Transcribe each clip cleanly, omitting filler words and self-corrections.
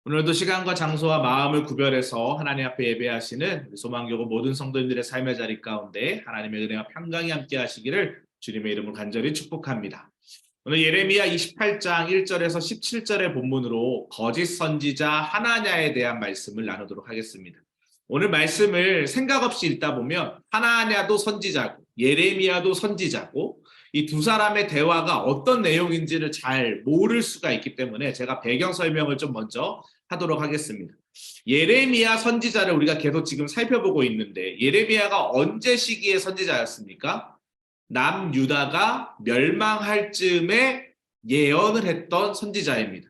오늘도 시간과 장소와 마음을 구별해서 하나님 앞에 예배하시는 우리 소망교구 모든 성도님들의 삶의 자리 가운데 하나님의 은혜와 평강이 함께 하시기를 주님의 이름으로 간절히 축복합니다. 오늘 예레미야 28장 1절에서 17절의 본문으로 거짓 선지자 하나냐에 대한 말씀을 나누도록 하겠습니다. 오늘 말씀을 생각 없이 읽다 보면 하나냐도 선지자고 예레미야도 선지자고 이 두 사람의 대화가 어떤 내용인지를 잘 모를 수가 있기 때문에 제가 배경 설명을 좀 먼저 하도록 하겠습니다. 예레미야 선지자를 우리가 계속 지금 살펴보고 있는데 예레미야가 언제 시기의 선지자였습니까? 남유다가 멸망할 즈음에 예언을 했던 선지자입니다.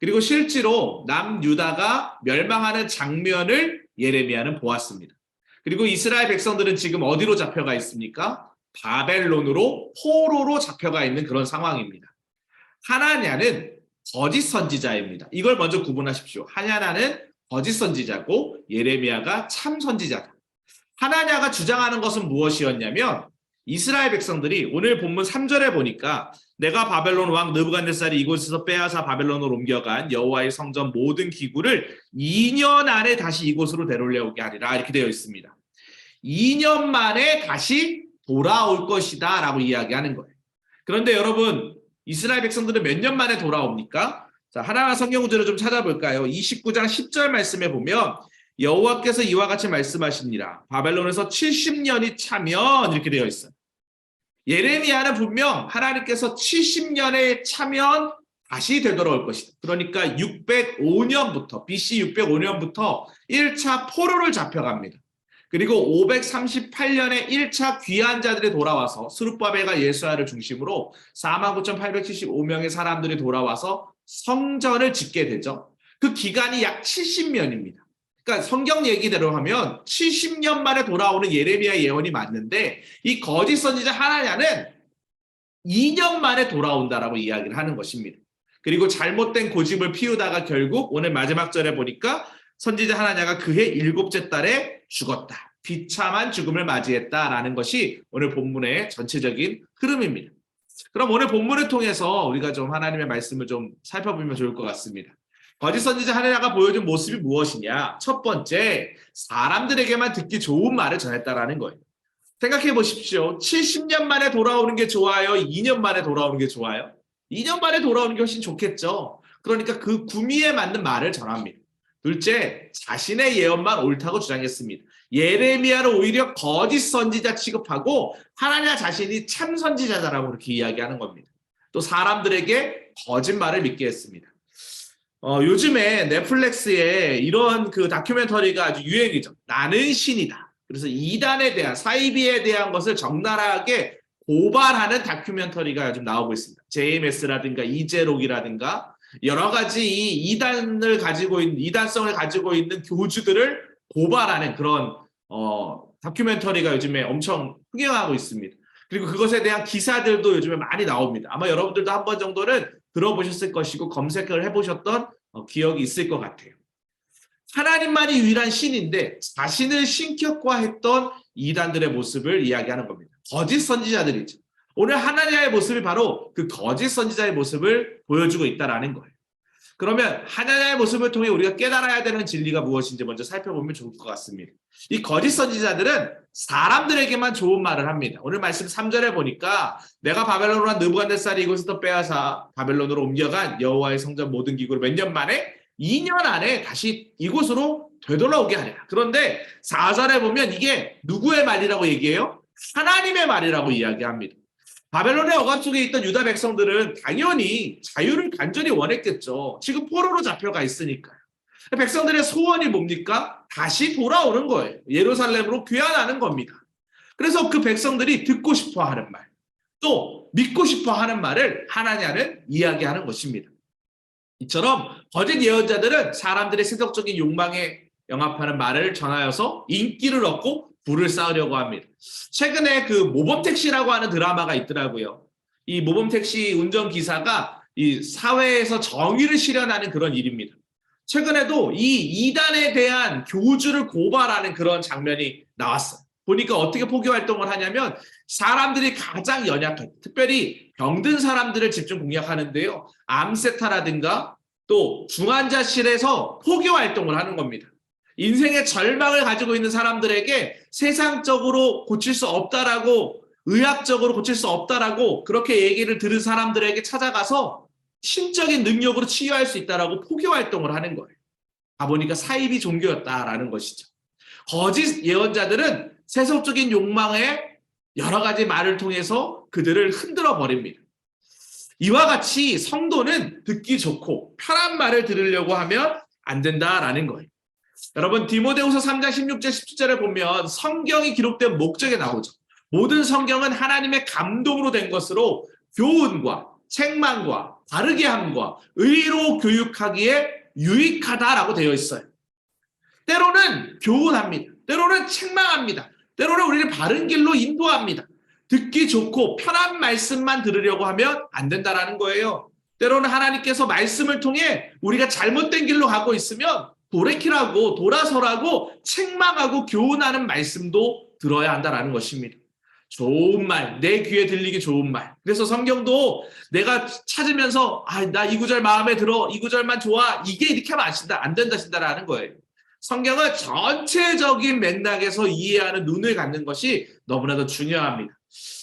그리고 실제로 남유다가 멸망하는 장면을 예레미야는 보았습니다. 그리고 이스라엘 백성들은 지금 어디로 잡혀가 있습니까? 바벨론으로 포로로 잡혀가 있는 그런 상황입니다. 하나냐는 거짓 선지자입니다. 이걸 먼저 구분하십시오. 하나냐는 거짓 선지자고 예레미야가 참 선지자다. 하나냐가 주장하는 것은 무엇이었냐면 이스라엘 백성들이 오늘 본문 3절에 보니까 내가 바벨론 왕 느부갓네살이 이곳에서 빼앗아 바벨론으로 옮겨간 여호와의 성전 모든 기구를 2년 안에 다시 이곳으로 되돌려오게 하리라 이렇게 되어 있습니다. 2년 만에 다시 돌아올 것이다 라고 이야기하는 거예요. 그런데 여러분 이스라엘 백성들은 몇 년 만에 돌아옵니까? 자, 하나하나 성경 구절을 좀 찾아볼까요? 29장 10절 말씀에 보면 여호와께서 이와 같이 말씀하시니라 바벨론에서 70년이 차면 이렇게 되어 있어요. 예레미야는 분명 하나님께서 70년에 차면 다시 되돌아올 것이다. 그러니까 605년부터 BC 605년부터 1차 포로를 잡혀갑니다. 그리고 538년에 1차 귀한 자들이 돌아와서 스룹바벨과 예수아를 중심으로 49,875명의 사람들이 돌아와서 성전을 짓게 되죠. 그 기간이 약 70년입니다. 그러니까 성경 얘기대로 하면 70년 만에 돌아오는 예레미야 예언이 맞는데 이 거짓 선지자 하나냐는 2년 만에 돌아온다라고 이야기를 하는 것입니다. 그리고 잘못된 고집을 피우다가 결국 오늘 마지막 절에 보니까 선지자 하나냐가 그해 7째 달에 죽었다. 비참한 죽음을 맞이했다라는 것이 오늘 본문의 전체적인 흐름입니다. 그럼 오늘 본문을 통해서 우리가 좀 하나님의 말씀을 좀 살펴보면 좋을 것 같습니다. 거짓 선지자 하나냐가 보여준 모습이 무엇이냐? 첫 번째, 사람들에게만 듣기 좋은 말을 전했다라는 거예요. 생각해 보십시오. 70년 만에 돌아오는 게 좋아요? 2년 만에 돌아오는 게 좋아요? 2년 만에 돌아오는 게 훨씬 좋겠죠. 그러니까 그 구미에 맞는 말을 전합니다. 둘째, 자신의 예언만 옳다고 주장했습니다. 예레미야를 오히려 거짓 선지자 취급하고 하나냐 자신이 참 선지자다라고 그렇게 이야기하는 겁니다. 또 사람들에게 거짓말을 믿게 했습니다. 요즘에 넷플릭스에 이런 그 다큐멘터리가 아주 유행이죠. 나는 신이다. 그래서 이단에 대한 사이비에 대한 것을 적나라하게 고발하는 다큐멘터리가 요즘 나오고 있습니다. JMS라든가 이재록이라든가 여러 가지 이 이단을 가지고 있는 이단성을 가지고 있는 교주들을 고발하는 그런 다큐멘터리가 요즘에 엄청 흥행하고 있습니다. 그리고 그것에 대한 기사들도 요즘에 많이 나옵니다. 아마 여러분들도 한 번 정도는 들어보셨을 것이고 검색을 해보셨던 기억이 있을 것 같아요. 하나님만이 유일한 신인데 자신을 신격화했던 이단들의 모습을 이야기하는 겁니다. 거짓 선지자들이죠. 오늘 하나냐의 모습이 바로 그 거짓 선지자의 모습을 보여주고 있다는 거예요. 그러면 하나냐의 모습을 통해 우리가 깨달아야 되는 진리가 무엇인지 먼저 살펴보면 좋을 것 같습니다. 이 거짓 선지자들은 사람들에게만 좋은 말을 합니다. 오늘 말씀 3절에 보니까 내가 바벨론으로 한 느부갓네살이 이곳에서 빼앗아 바벨론으로 옮겨간 여호와의 성전 모든 기구를 몇 년 만에 2년 안에 다시 이곳으로 되돌아오게 하리라. 그런데 4절에 보면 이게 누구의 말이라고 얘기해요? 하나님의 말이라고 이야기합니다. 바벨론의 억압 속에 있던 유다 백성들은 당연히 자유를 간절히 원했겠죠. 지금 포로로 잡혀가 있으니까요. 백성들의 소원이 뭡니까? 다시 돌아오는 거예요. 예루살렘으로 귀환하는 겁니다. 그래서 그 백성들이 듣고 싶어 하는 말, 또 믿고 싶어 하는 말을 하나냐는 이야기하는 것입니다. 이처럼 거짓 예언자들은 사람들의 세속적인 욕망에 영합하는 말을 전하여서 인기를 얻고 부를 쌓으려고 합니다. 최근에 그 모범택시라고 하는 드라마가 있더라고요. 이 모범택시 운전기사가 이 사회에서 정의를 실현하는 그런 일입니다. 최근에도 이 이단에 대한 교주를 고발하는 그런 장면이 나왔어요. 보니까 어떻게 포교 활동을 하냐면 사람들이 가장 연약한, 특별히 병든 사람들을 집중 공략하는데요. 암세타라든가 또 중환자실에서 포교 활동을 하는 겁니다. 인생의 절망을 가지고 있는 사람들에게 세상적으로 고칠 수 없다라고, 의학적으로 고칠 수 없다라고 그렇게 얘기를 들은 사람들에게 찾아가서 신적인 능력으로 치유할 수 있다라고 포교 활동을 하는 거예요. 가보니까 사이비 종교였다라는 것이죠. 거짓 예언자들은 세속적인 욕망에 여러 가지 말을 통해서 그들을 흔들어 버립니다. 이와 같이 성도는 듣기 좋고 편한 말을 들으려고 하면 안 된다라는 거예요. 여러분, 디모데후서 3장 16절 17절을 보면 성경이 기록된 목적에 나오죠. 모든 성경은 하나님의 감동으로 된 것으로 교훈과 책망과 바르게 함과 의로 교육하기에 유익하다라고 되어 있어요. 때로는 교훈합니다. 때로는 책망합니다. 때로는 우리를 바른 길로 인도합니다. 듣기 좋고 편한 말씀만 들으려고 하면 안 된다라는 거예요. 때로는 하나님께서 말씀을 통해 우리가 잘못된 길로 가고 있으면 돌이키라고, 돌아서라고 책망하고 교훈하는 말씀도 들어야 한다라는 것입니다. 좋은 말, 내 귀에 들리기 좋은 말. 그래서 성경도 내가 찾으면서 나 이 구절 마음에 들어, 이 구절만 좋아, 이게 이렇게 하면 안 된다라는 거예요. 성경을 전체적인 맥락에서 이해하는 눈을 갖는 것이 너무나도 중요합니다.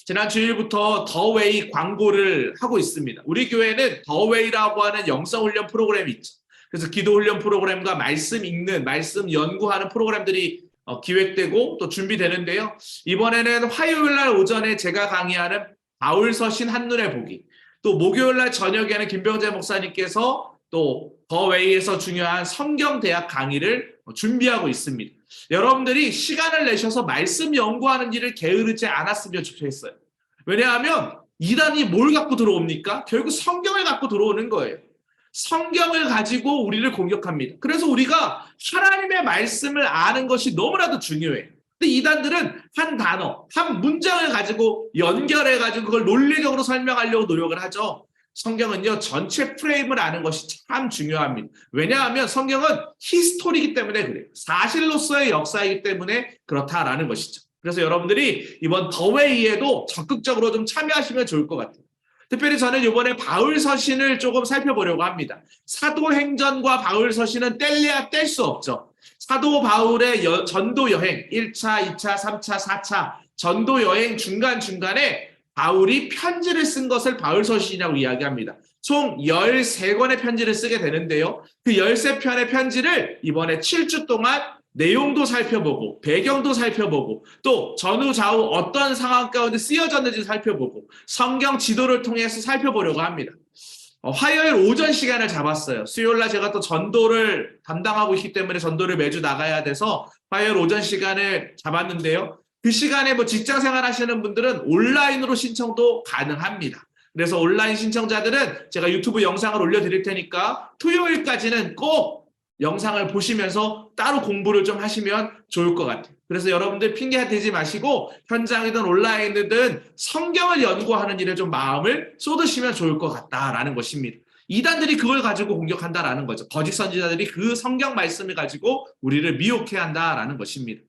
지난 주일부터 더웨이 광고를 하고 있습니다. 우리 교회는 더웨이라고 하는 영성훈련 프로그램이 있죠. 그래서 기도훈련 프로그램과 말씀 읽는, 말씀 연구하는 프로그램들이 기획되고 또 준비되는데요. 이번에는 화요일 날 오전에 제가 강의하는 바울서신 한눈에 보기, 또 목요일 날 저녁에는 김병재 목사님께서 또 더웨이에서 중요한 성경대학 강의를 준비하고 있습니다. 여러분들이 시간을 내셔서 말씀 연구하는 일을 게으르지 않았으면 좋겠어요. 왜냐하면 이단이 뭘 갖고 들어옵니까? 결국 성경을 갖고 들어오는 거예요. 성경을 가지고 우리를 공격합니다. 그래서 우리가 하나님의 말씀을 아는 것이 너무나도 중요해요. 근데 이단들은 한 단어, 한 문장을 가지고 연결해가지고 그걸 논리적으로 설명하려고 노력을 하죠. 성경은요, 전체 프레임을 아는 것이 참 중요합니다. 왜냐하면 성경은 히스토리이기 때문에 그래요. 사실로서의 역사이기 때문에 그렇다라는 것이죠. 그래서 여러분들이 이번 더웨이에도 적극적으로 좀 참여하시면 좋을 것 같아요. 특별히 저는 이번에 바울 서신을 조금 살펴보려고 합니다. 사도행전과 바울 서신은 뗄래야 뗄 수 없죠. 사도 바울의 전도 여행, 1차, 2차, 3차, 4차 전도 여행 중간중간에 바울이 편지를 쓴 것을 바울 서신이라고 이야기합니다. 총 13권의 편지를 쓰게 되는데요. 그 13편의 편지를 이번에 7주 동안 내용도 살펴보고 배경도 살펴보고 또 전후 좌우 어떤 상황 가운데 쓰여졌는지 살펴보고 성경 지도를 통해서 살펴보려고 합니다. 화요일 오전 시간을 잡았어요. 수요일날 제가 또 전도를 담당하고 있기 때문에 전도를 매주 나가야 돼서 화요일 오전 시간을 잡았는데요. 그 시간에 직장 생활 하시는 분들은 온라인으로 신청도 가능합니다. 그래서 온라인 신청자들은 제가 유튜브 영상을 올려드릴 테니까 토요일까지는 꼭 영상을 보시면서 따로 공부를 좀 하시면 좋을 것 같아요. 그래서 여러분들 핑계 대지 마시고 현장이든 온라인이든 성경을 연구하는 일에 좀 마음을 쏟으시면 좋을 것 같다라는 것입니다. 이단들이 그걸 가지고 공격한다라는 거죠. 거짓 선지자들이 그 성경 말씀을 가지고 우리를 미혹해 한다라는 것입니다.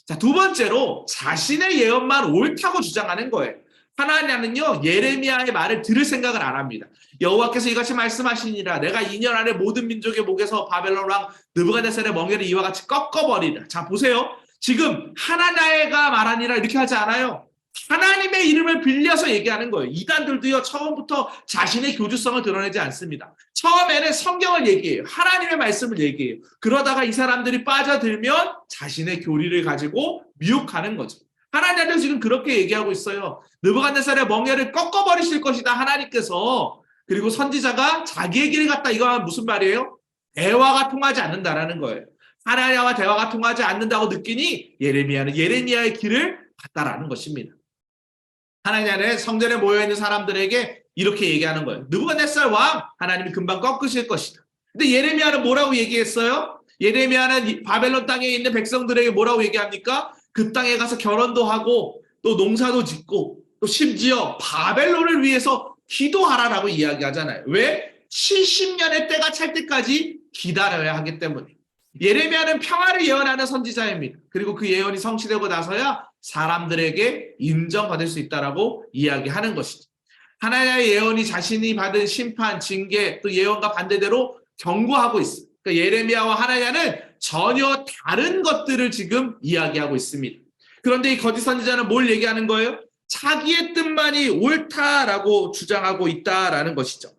자, 두 번째로 자신의 예언만 옳다고 주장하는 거예요. 하나님은요, 예레미야의 말을 들을 생각을 안 합니다. 여호와께서 이같이 말씀하시니라, 내가 2년 안에 모든 민족의 목에서 바벨론 왕 느부갓네살의 멍에를 이와 같이 꺾어버리라. 자, 보세요. 지금 하나님가 말하니라 이렇게 하지 않아요. 하나님의 이름을 빌려서 얘기하는 거예요. 이단들도요, 처음부터 자신의 교주성을 드러내지 않습니다. 처음에는 성경을 얘기해요. 하나님의 말씀을 얘기해요. 그러다가 이 사람들이 빠져들면 자신의 교리를 가지고 미혹하는 거죠. 하나님은 지금 그렇게 얘기하고 있어요. 느부갓네살의 멍에를 꺾어버리실 것이다, 하나님께서. 그리고 선지자가 자기의 길을 갔다. 이거 무슨 말이에요? 대화가 통하지 않는다라는 거예요. 하나님과 대화가 통하지 않는다고 느끼니 예레미야는 예레미야의 길을 갔다라는 것입니다. 하나님은 성전에 모여있는 사람들에게 이렇게 얘기하는 거예요. 느부갓네살 왕, 하나님이 금방 꺾으실 것이다. 근데 예레미야는 뭐라고 얘기했어요? 예레미야는 바벨론 땅에 있는 백성들에게 뭐라고 얘기합니까? 그 땅에 가서 결혼도 하고 또 농사도 짓고 또 심지어 바벨론을 위해서 기도하라라고 이야기하잖아요. 왜? 70년의 때가 찰 때까지 기다려야 하기 때문에. 예레미야는 평화를 예언하는 선지자입니다. 그리고 그 예언이 성취되고 나서야 사람들에게 인정받을 수 있다라고 이야기하는 것이죠. 하나님의 예언이 자신이 받은 심판, 징계, 또 예언과 반대대로 경고하고 있어요. 그러니까 예레미야와 하나냐는 전혀 다른 것들을 지금 이야기하고 있습니다. 그런데 이 거짓 선지자는 뭘 얘기하는 거예요? 자기의 뜻만이 옳다라고 주장하고 있다라는 것이죠.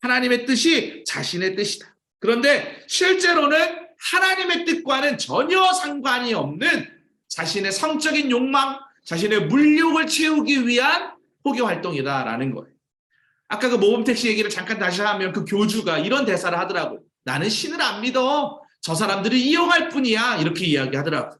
하나님의 뜻이 자신의 뜻이다. 그런데 실제로는 하나님의 뜻과는 전혀 상관이 없는 자신의 성적인 욕망, 자신의 물욕을 채우기 위한 포교 활동이다라는 거예요. 아까 그 모범택시 얘기를 잠깐 다시 하면 그 교주가 이런 대사를 하더라고요. 나는 신을 안 믿어. 저 사람들을 이용할 뿐이야. 이렇게 이야기하더라고요.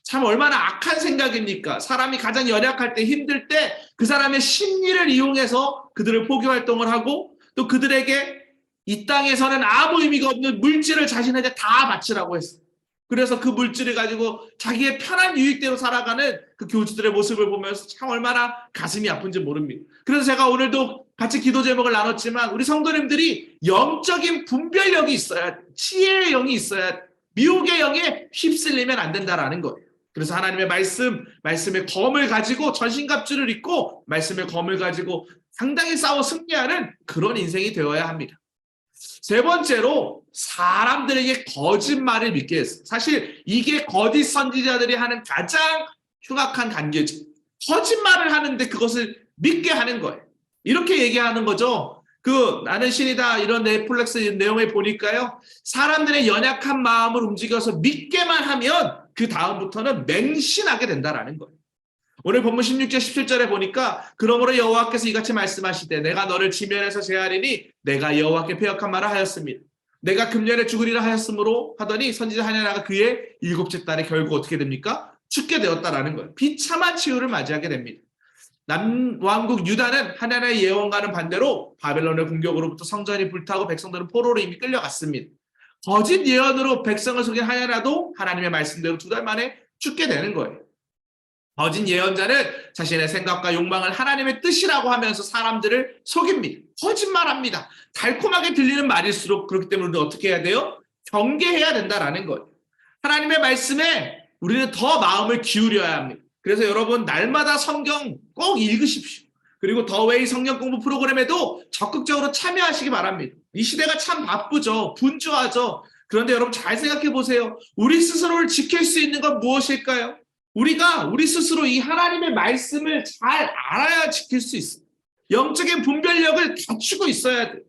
참 얼마나 악한 생각입니까? 사람이 가장 연약할 때, 힘들 때 그 사람의 심리를 이용해서 그들을 포교 활동을 하고 또 그들에게 이 땅에서는 아무 의미가 없는 물질을 자신에게 다 바치라고 했어요. 그래서 그 물질을 가지고 자기의 편한 유익대로 살아가는 그 교주들의 모습을 보면서 참 얼마나 가슴이 아픈지 모릅니다. 그래서 제가 오늘도 같이 기도 제목을 나눴지만 우리 성도님들이 영적인 분별력이 있어야, 지혜의 영이 있어야, 미혹의 영에 휩쓸리면 안 된다라는 거예요. 그래서 하나님의 말씀의 검을 가지고 전신갑주를 입고 말씀의 검을 가지고 상당히 싸워 승리하는 그런 인생이 되어야 합니다. 세 번째로 사람들에게 거짓말을 믿게 했어요. 사실 이게 거짓 선지자들이 하는 가장 흉악한 관계죠. 거짓말을 하는데 그것을 믿게 하는 거예요. 이렇게 얘기하는 거죠. 나는 신이다 이런 넷플릭스 내용을 보니까요. 사람들의 연약한 마음을 움직여서 믿게만 하면 그 다음부터는 맹신하게 된다라는 거예요. 오늘 본문 16절 17절에 보니까 그러므로 여호와께서 이같이 말씀하시되 내가 너를 지면에서 제하리니 내가 여호와께 패역한 말을 하였습니다. 내가 금년에 죽으리라 하였으므로 하더니 선지자 하냐나가 그의 7째 달에 결국 어떻게 됩니까? 죽게 되었다라는 거예요. 비참한 치유를 맞이하게 됩니다. 남왕국 유다는 하나나의 예언과는 반대로 바벨론의 공격으로부터 성전이 불타고 백성들은 포로로 이미 끌려갔습니다. 거짓 예언으로 백성을 속인 하냐나도 하나님의 말씀대로 2달 만에 죽게 되는 거예요. 거짓 예언자는 자신의 생각과 욕망을 하나님의 뜻이라고 하면서 사람들을 속입니다. 거짓말합니다. 달콤하게 들리는 말일수록 그렇기 때문에 우리는 어떻게 해야 돼요? 경계해야 된다라는 거예요. 하나님의 말씀에 우리는 더 마음을 기울여야 합니다. 그래서 여러분 날마다 성경 꼭 읽으십시오. 그리고 더웨이 성경 공부 프로그램에도 적극적으로 참여하시기 바랍니다. 이 시대가 참 바쁘죠. 분주하죠. 그런데 여러분 잘 생각해 보세요. 우리 스스로를 지킬 수 있는 건 무엇일까요? 우리가 우리 스스로 이 하나님의 말씀을 잘 알아야 지킬 수 있어요. 영적인 분별력을 갖추고 있어야 돼요.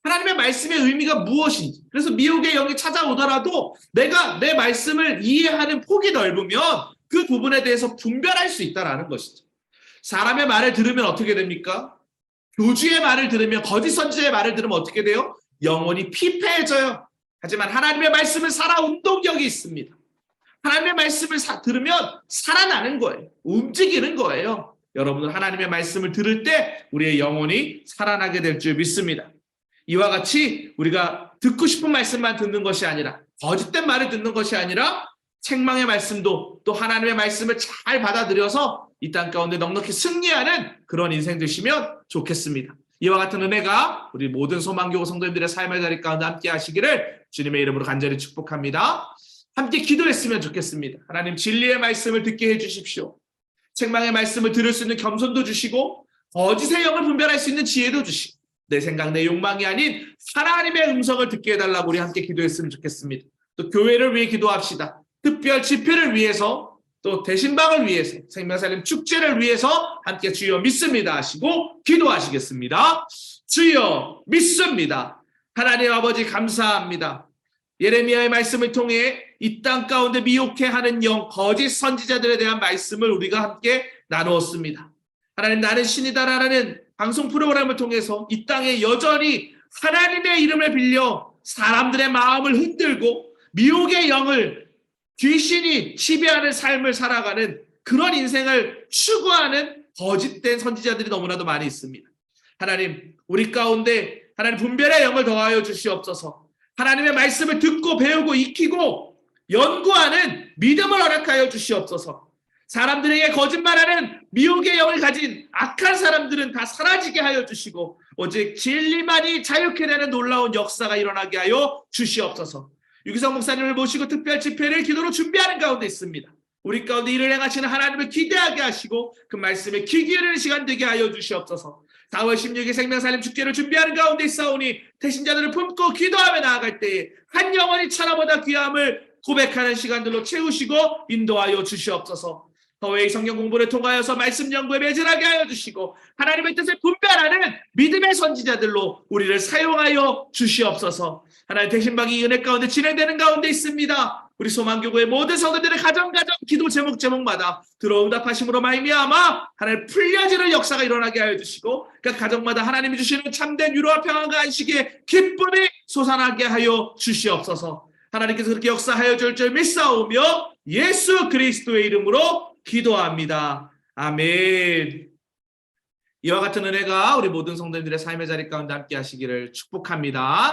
하나님의 말씀의 의미가 무엇인지. 그래서 미혹의 영이 찾아오더라도 내가 내 말씀을 이해하는 폭이 넓으면 그 부분에 대해서 분별할 수 있다는 것이죠. 사람의 말을 들으면 어떻게 됩니까? 교주의 말을 들으면, 거짓 선지자의 말을 들으면 어떻게 돼요? 영혼이 피폐해져요. 하지만 하나님의 말씀은 살아 운동력이 있습니다. 하나님의 말씀을 들으면 살아나는 거예요. 움직이는 거예요. 여러분은 하나님의 말씀을 들을 때 우리의 영혼이 살아나게 될 줄 믿습니다. 이와 같이 우리가 듣고 싶은 말씀만 듣는 것이 아니라, 거짓된 말을 듣는 것이 아니라 책망의 말씀도 또 하나님의 말씀을 잘 받아들여서 이 땅 가운데 넉넉히 승리하는 그런 인생 되시면 좋겠습니다. 이와 같은 은혜가 우리 모든 소망교회 성도님들의 삶의 자리 가운데 함께 하시기를 주님의 이름으로 간절히 축복합니다. 함께 기도했으면 좋겠습니다. 하나님 진리의 말씀을 듣게 해주십시오. 책망의 말씀을 들을 수 있는 겸손도 주시고 거짓의 영을 분별할 수 있는 지혜도 주시고 내 생각 내 욕망이 아닌 하나님의 음성을 듣게 해달라고 우리 함께 기도했으면 좋겠습니다. 또 교회를 위해 기도합시다. 특별 집회를 위해서 또 대신방을 위해서 생명살림 축제를 위해서 함께 주여 믿습니다 하시고 기도하시겠습니다. 주여 믿습니다. 하나님 아버지 감사합니다. 예레미야의 말씀을 통해 이 땅 가운데 미혹해하는 영, 거짓 선지자들에 대한 말씀을 우리가 함께 나누었습니다. 하나님 나는 신이다라는 방송 프로그램을 통해서 이 땅에 여전히 하나님의 이름을 빌려 사람들의 마음을 흔들고 미혹의 영을 귀신이 지배하는 삶을 살아가는 그런 인생을 추구하는 거짓된 선지자들이 너무나도 많이 있습니다. 하나님 우리 가운데 하나님 분별의 영을 더하여 주시옵소서. 하나님의 말씀을 듣고 배우고 익히고 연구하는 믿음을 허락하여 주시옵소서. 사람들에게 거짓말하는 미혹의 영을 가진 악한 사람들은 다 사라지게 하여 주시고 오직 진리만이 자유케 되는 놀라운 역사가 일어나게 하여 주시옵소서. 유기성 목사님을 모시고 특별 집회를 기도로 준비하는 가운데 있습니다. 우리 가운데 일을 행하시는 하나님을 기대하게 하시고 그 말씀에 귀 기울이는 시간 되게 하여 주시옵소서. 4월 16일 생명살림 축제를 준비하는 가운데 있사오니 태신자들을 품고 기도하며 나아갈 때에 한 영혼이 천하보다 귀함을 고백하는 시간들로 채우시고 인도하여 주시옵소서. 더웨이 성경 공부를 통하여서 말씀 연구에 매진하게 하여 주시고 하나님의 뜻을 분별하는 믿음의 선지자들로 우리를 사용하여 주시옵소서. 하나님 대신방이 은혜 가운데 진행되는 가운데 있습니다. 우리 소망교구의 모든 성도들의 가정 기도 제목마다 들어 응답하심으로 말미암아 하나님 풀려지는 역사가 일어나게 하여 주시고 각 가정마다 하나님이 주시는 참된 위로와 평안과 안식의 기쁨이 솟아나게 하여 주시옵소서. 하나님께서 그렇게 역사하여 줄 줄 믿사오며 예수 그리스도의 이름으로 기도합니다. 아멘. 이와 같은 은혜가 우리 모든 성도님들의 삶의 자리 가운데 함께 하시기를 축복합니다.